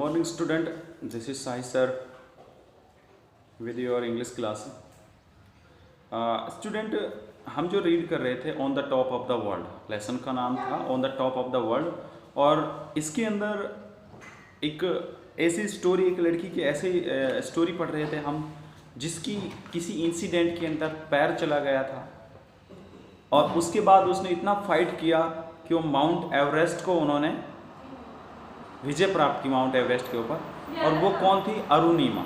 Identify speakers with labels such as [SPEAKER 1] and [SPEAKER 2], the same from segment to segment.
[SPEAKER 1] Morning student, this is Sai sir with your English class. Student हम जो read कर रहे थे on the top of the world, lesson का नाम था on the top of the world, और इसके अंदर एक ऐसी स्टोरी, एक लड़की की ऐसी स्टोरी पढ़ रहे थे हम जिसकी किसी इंसिडेंट के अंदर पैर चला गया था और उसके बाद उसने इतना फाइट किया कि वो माउंट एवरेस्ट को उन्होंने विजय प्राप्त की माउंट एवरेस्ट के ऊपर। और वो कौन थी? अरुणिमा।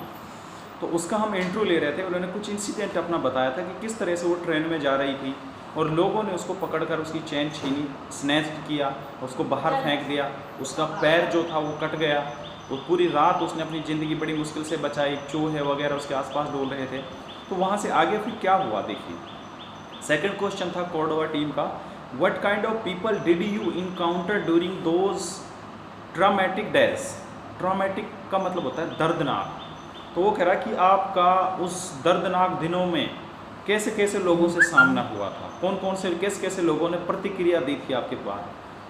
[SPEAKER 1] तो उसका हम इंट्रो ले रहे थे। उन्होंने कुछ इंसिडेंट अपना बताया था कि किस तरह से वो ट्रेन में जा रही थी और लोगों ने उसको पकड़कर उसकी चेन छीनी, स्नैच किया, उसको बाहर फेंक दिया, उसका पैर जो था वो कट गया। वो पूरी रात उसने अपनी ज़िंदगी बड़ी मुश्किल से बचाई, चूहे वगैरह उसके आसपास डोल रहे थे। तो वहाँ से आगे फिर क्या हुआ देखिए। सेकंड क्वेश्चन था कोर्डोवा टीम का, what kind of people did you encounter during those traumatic days. Traumatic का मतलब होता है दर्दनाक। तो वो कह रहा कि आपका उस दर्दनाक दिनों में कैसे कैसे लोगों से सामना हुआ था, कौन कौन से कैसे कैसे लोगों ने प्रतिक्रिया दी थी आपके पास।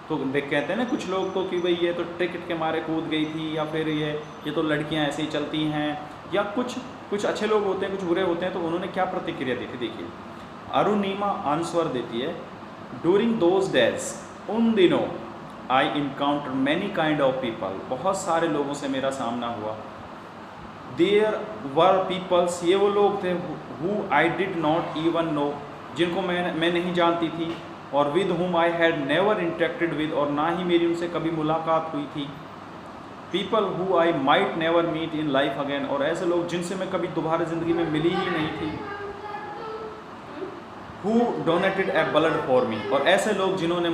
[SPEAKER 1] तो देख कहते हैं ना कुछ लोग तो कि भाई ये तो टिकट के मारे कूद गई थी, या फिर ये तो लड़कियां ऐसे ही चलती हैं, या कुछ अच्छे लोग होते हैं, कुछ बुरे होते हैं। तो उन्होंने क्या प्रतिक्रिया दी थी देखिए। अरुणिमा आंसर देती है, ड्यूरिंग दोज डेज, उन दिनों, I encounter many kind of people, बहुत सारे लोगों से मेरा सामना हुआ। देयर वर पीपल्स, ये वो लोग थे, who I did not even know, जिनको मैं नहीं जानती थी, और with whom I had never interacted with, और ना ही मेरी उनसे कभी मुलाकात हुई थी। People who I might never meet in life again, और ऐसे लोग जिनसे मैं कभी दोबारा ज़िंदगी में मिली ही नहीं थी। Who donated A blood for me, और ऐसे लोग जिन्होंने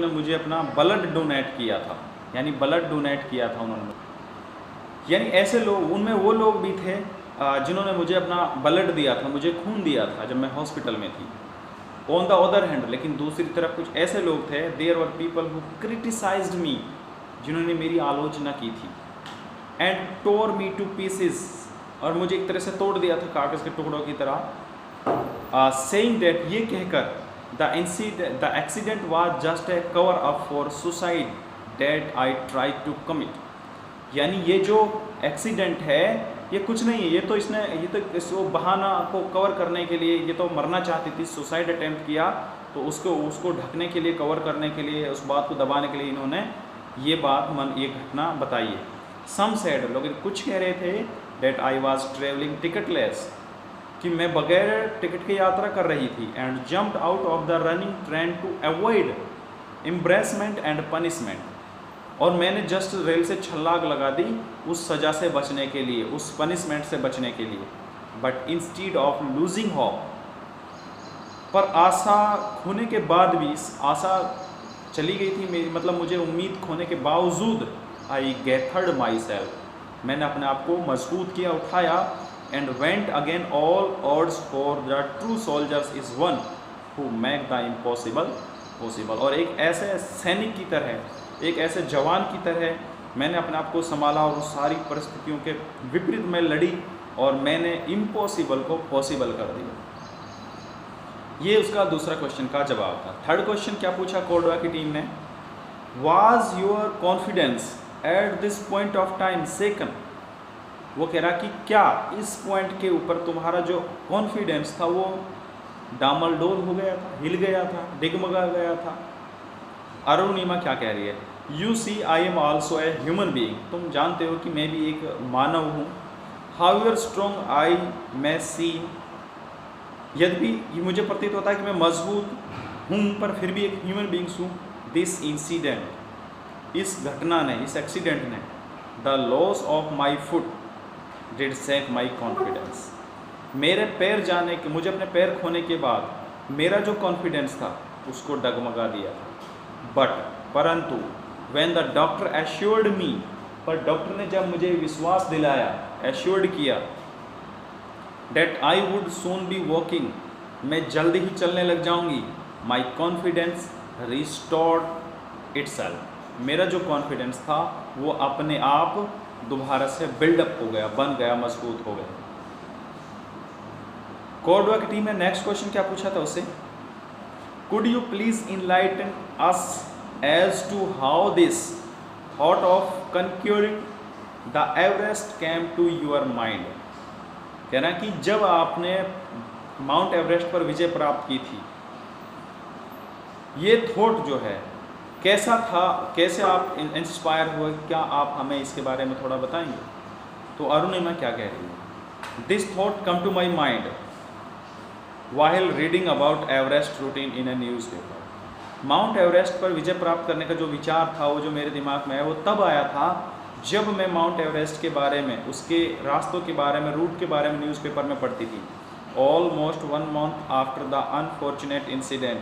[SPEAKER 1] मुझे अपना ब्लड डोनेट किया था, यानी ब्लड डोनेट किया था उन्होंने, यानी ऐसे लोग, उनमें वो लोग भी थे जिन्होंने मुझे अपना ब्लड दिया था, मुझे खून दिया था जब मैं हॉस्पिटल में थी। ऑन द अदर हैंड, लेकिन दूसरी तरफ कुछ ऐसे लोग थे, there were people who criticised me, जिन्होंने मेरी आलोचना की थी, and tore me to pieces, और मुझे एक तरह से तोड़ दिया था कागज़ के टुकड़ों की तरह, सेइंग दैट, ये कहकर, the accident was just a cover up for suicide that I tried to commit, यानी ये जो एक्सीडेंट है ये कुछ नहीं है, ये तो इस बहाना को कवर करने के लिए, ये तो मरना चाहती थी, सुसाइड अटेम्प्ट किया, तो उसको ढकने के लिए, कवर करने के लिए, उस बात को दबाने के लिए इन्होंने ये घटना बताई है। सम सेड, लोग कुछ कह रहे थे, that I was travelling ticketless, कि मैं बगैर टिकट की यात्रा कर रही थी, and jumped out of the running train to avoid embarrassment and punishment, और मैंने जस्ट रेल से छलांग लगा दी उस सज़ा से बचने के लिए, उस पनिशमेंट से बचने के लिए। But instead of losing hope, पर आशा खोने के बाद भी, आशा चली गई थी मेरी, मतलब मुझे उम्मीद खोने के बावजूद, आई गैथर्ड माई सेल्फ, मैंने अपने आप को मजबूत किया, उठाया, and went again all odds for the true soldiers is one who make the impossible possible. और एक ऐसे सैनिक की तरह, एक ऐसे जवान की तरह मैंने अपने आप को संभाला और उस सारी परिस्थितियों के विपरीत में लड़ी और मैंने इम्पॉसिबल को पॉसिबल कर दिया। ये उसका दूसरा क्वेश्चन का जवाब था। थर्ड क्वेश्चन क्या पूछा कोर्डोवा की टीम ने, was your confidence at this point of time सेकन, वो कह रहा कि क्या इस पॉइंट के ऊपर तुम्हारा जो कॉन्फिडेंस था वो डामाडोल हो गया था, हिल गया था, डिगमगा गया था। अरुणिमा क्या कह रही है, you see I am also a human being, तुम जानते हो कि मैं भी एक मानव हूँ। हाउएवर स्ट्रॉन्ग आई मै सी, यद्यपि मुझे प्रतीत होता है कि मैं मजबूत हूँ, पर फिर भी एक ह्यूमन बीइंग्स हूँ। दिस इंसिडेंट, इस घटना ने, इस एक्सीडेंट ने, the loss of my foot did shake my confidence, मेरे पैर जाने के, मुझे अपने पैर खोने के बाद मेरा जो कॉन्फिडेंस था उसको डगमगा दिया था। बट, परंतु, when the doctor assured me, पर डॉक्टर ने जब मुझे विश्वास दिलाया, एश्योर्ड किया, that I would soon be walking, मैं जल्दी ही चलने लग जाऊंगी, माई कॉन्फिडेंस रिस्टोर्ड इटसेल्फ, मेरा जो कॉन्फिडेंस था वो अपने आप दोबारा से बिल्डअप हो गया, बन गया, मजबूत हो गया। कोर्डोवा की टीम ने नेक्स्ट क्वेश्चन क्या पूछा था उससे, could you please enlighten us as to how this thought of conquering the Everest came to your mind. कहना कि जब आपने माउंट एवरेस्ट पर विजय प्राप्त की थी, ये थॉट जो है कैसा था, कैसे आप इंस्पायर हुए, क्या आप हमें इसके बारे में थोड़ा बताएंगे? तो अरुणिमा क्या कह रही है? This thought come to my mind while reading about Everest routine in a newspaper. Mount Everest पर विजय प्राप्त करने का जो विचार था, वो जो मेरे दिमाग में है, वो तब आया था जब मैं माउंट एवरेस्ट के बारे में, उसके रास्तों के बारे में, रूट के बारे में न्यूज़पेपर में पढ़ती थी। Almost 1 month after the unfortunate incident,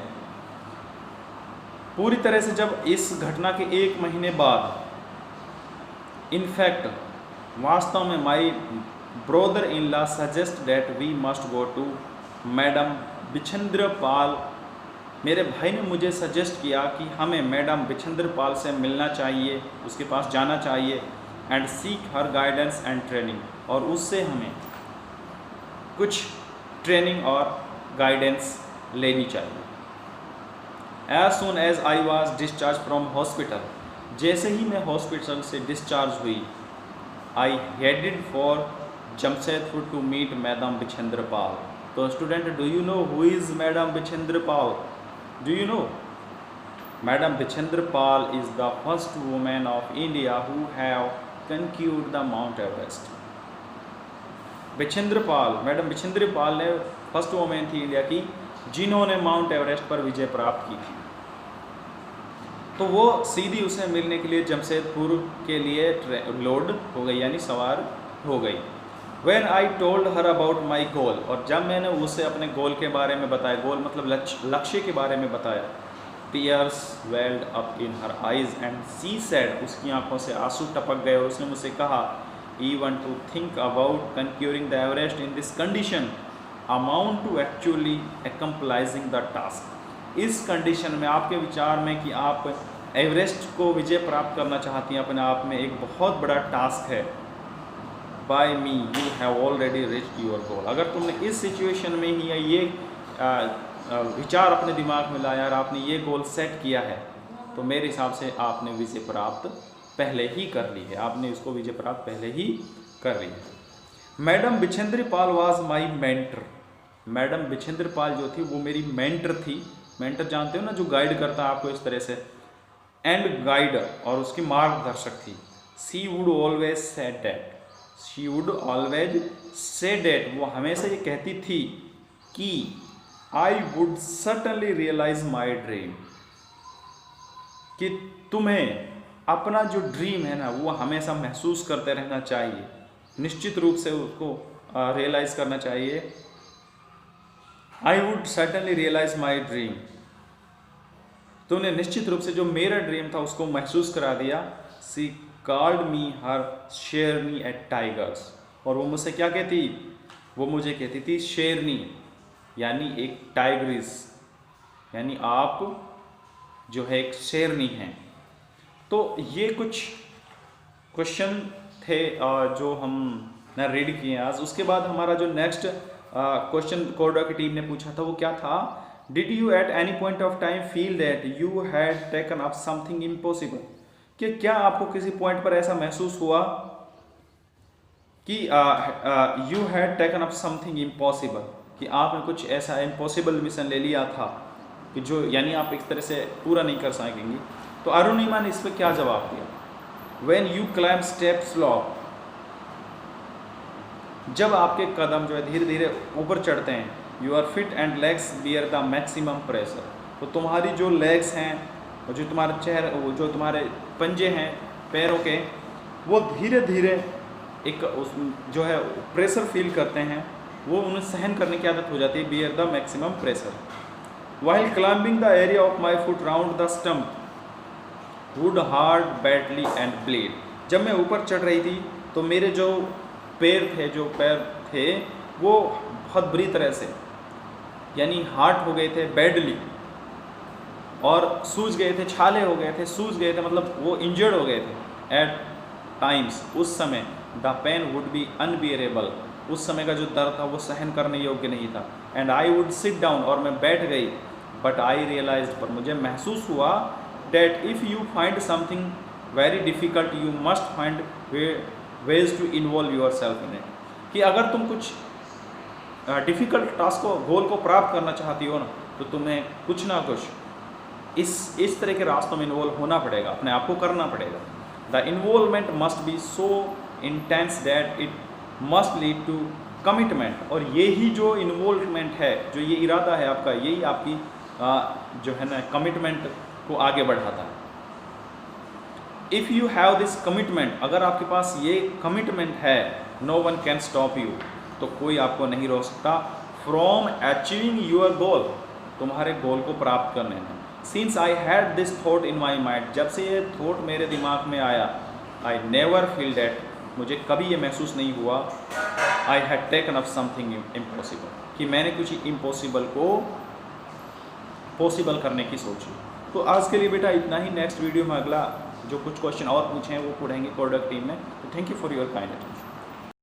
[SPEAKER 1] पूरी तरह से जब इस घटना के 1 महीने बाद, इनफैक्ट वास्तव में my brother in law suggest that we must go to madam Bachendri Pal, मेरे भाई ने मुझे सजेस्ट किया कि हमें मैडम बिछेंद्र पाल से मिलना चाहिए, उसके पास जाना चाहिए, and seek her guidance and training, और उससे हमें कुछ ट्रेनिंग और गाइडेंस लेनी चाहिए। As soon as I was discharged from hospital, जैसे ही मैं हॉस्पिटल से डिस्चार्ज हुई, I headed for Jamshedpur to meet Madam Bichendra Pal। तो student, do you know who is Madam Bichendra Pal? Do you know? Madam Bichendra Pal is the first woman of India who have conquered the Mount Everest। Bachendri Pal, madam Bachendri Pal ने first women थी India की जिन्होंने mount Everest पर विजय प्राप्त की थी। तो वो सीधी उसे मिलने के लिए जमशेदपुर के लिए लोड हो गई, यानी सवार हो गई। When I told her about my goal, और जब मैंने उसे अपने गोल के बारे में बताया, गोल मतलब लक्ष्य के बारे में बताया, tears welled up in her eyes and she said, उसकी आंखों से आंसू टपक गए और उसने मुझसे कहा, even to think about conquering the Everest in this condition amount to actually accomplishing the task। इस कंडीशन में, आपके विचार में कि आप एवरेस्ट को विजय प्राप्त करना चाहती हैं, अपने आप में एक बहुत बड़ा टास्क है। By me you have already reached your goal. अगर तुमने इस सिचुएशन में ही ये विचार अपने दिमाग में लाया और आपने ये गोल सेट किया है, तो मेरे हिसाब से आपने विजय प्राप्त पहले ही कर ली है, आपने इसको विजय प्राप्त पहले ही कर ली है। Madam Bachendri Pal was my mentor. Madam Bachendri Pal जो थी वो मेरी मेंटर थी। मेंटर जानते हो ना, जो गाइड करता है आपको इस तरह से, एंड गाइड, और उसकी मार्गदर्शक थी। She would always said that, she would always say that, वो हमेशा ये कहती थी कि I would certainly realise my dream, कि तुम्हें अपना जो ड्रीम है ना वो हमेशा महसूस करते रहना चाहिए, निश्चित रूप से उसको रियलाइज करना चाहिए। I would certainly realise my dream, तुमने निश्चित रूप से जो मेरा ड्रीम था उसको महसूस करा दिया। सी कॉल्ड मी हर शेरनी एट टाइगर्स, और वो मुझसे क्या कहती, वो मुझे कहती थी शेरनी, यानी एक टाइग्रिस, यानी आप जो है एक शेरनी हैं। तो ये कुछ क्वेश्चन थे जो हमने रीड किए आज। उसके बाद हमारा जो नेक्स्ट क्वेश्चन कोडा की टीम ने पूछा था वो क्या था, did you at any point of time feel that you had taken up something impossible, कि क्या आपको किसी पॉइंट पर ऐसा महसूस हुआ कि you had taken up something impossible, कि आपने कुछ ऐसा इम्पॉसिबल मिशन ले लिया था कि जो, यानी आप एक तरह से पूरा नहीं कर सकेंगे। तो अरुणिमा ने इस पर क्या जवाब दिया, when you climb step slope, जब आपके कदम जो है धीरे धीरे ऊपर चढ़ते हैं, your fit and legs bear the maximum pressure, तो तुम्हारी जो लेग्स हैं और जो तुम्हारे चेहरे, जो तुम्हारे पंजे हैं पैरों के, वो धीरे धीरे एक जो है प्रेशर फील करते हैं, वो उन्हें सहन करने की आदत हो जाती है, bear the maximum pressure. While climbing the area of my foot round the stump would hard badly and bleed, जब मैं ऊपर चढ़ रही थी तो मेरे जो पैर थे वो बहुत बुरी तरह से, यानी हार्ड हो गए थे, बैडली, और सूज गए थे, छाले हो गए थे, सूज गए थे, मतलब वो इंजर्ड हो गए थे। एट टाइम्स, उस समय, the pain would be unbearable, उस समय का जो दर्द था वो सहन करने योग्य नहीं था। And I would sit down, और मैं बैठ गई, बट आई रियलाइज, पर मुझे महसूस हुआ, that if you find something very difficult you must find ways to involve yourself in it. कि अगर तुम कुछ डिफ़िकल्ट टास्क को, गोल को प्राप्त करना चाहती हो ना, तो तुम्हें कुछ ना कुछ इस तरह के रास्तों में इन्वॉल्व होना पड़ेगा, अपने आप को करना पड़ेगा। The involvement must be so intense that it must lead to commitment. और यही जो इन्वॉल्वमेंट है, जो ये इरादा है आपका, यही आपकी जो है ना कमिटमेंट को आगे बढ़ाता है। If you have this commitment, अगर आपके पास ये कमिटमेंट है, no one can stop you, तो कोई आपको नहीं रोक सकता फ्रॉम अचीविंग योर गोल, तुम्हारे गोल को प्राप्त करने में। Since I had this thought in my mind, जब से ये थॉट मेरे दिमाग में आया, आई नेवर फील दैट, मुझे कभी ये महसूस नहीं हुआ I had taken up something impossible, कि मैंने कुछ इम्पॉसिबल को पॉसिबल करने की सोची। तो आज के लिए बेटा इतना ही। नेक्स्ट वीडियो में अगला जो कुछ क्वेश्चन और पूछे हैं वो पढ़ेंगे कोडक टीम में। तो thank you for your kind attention.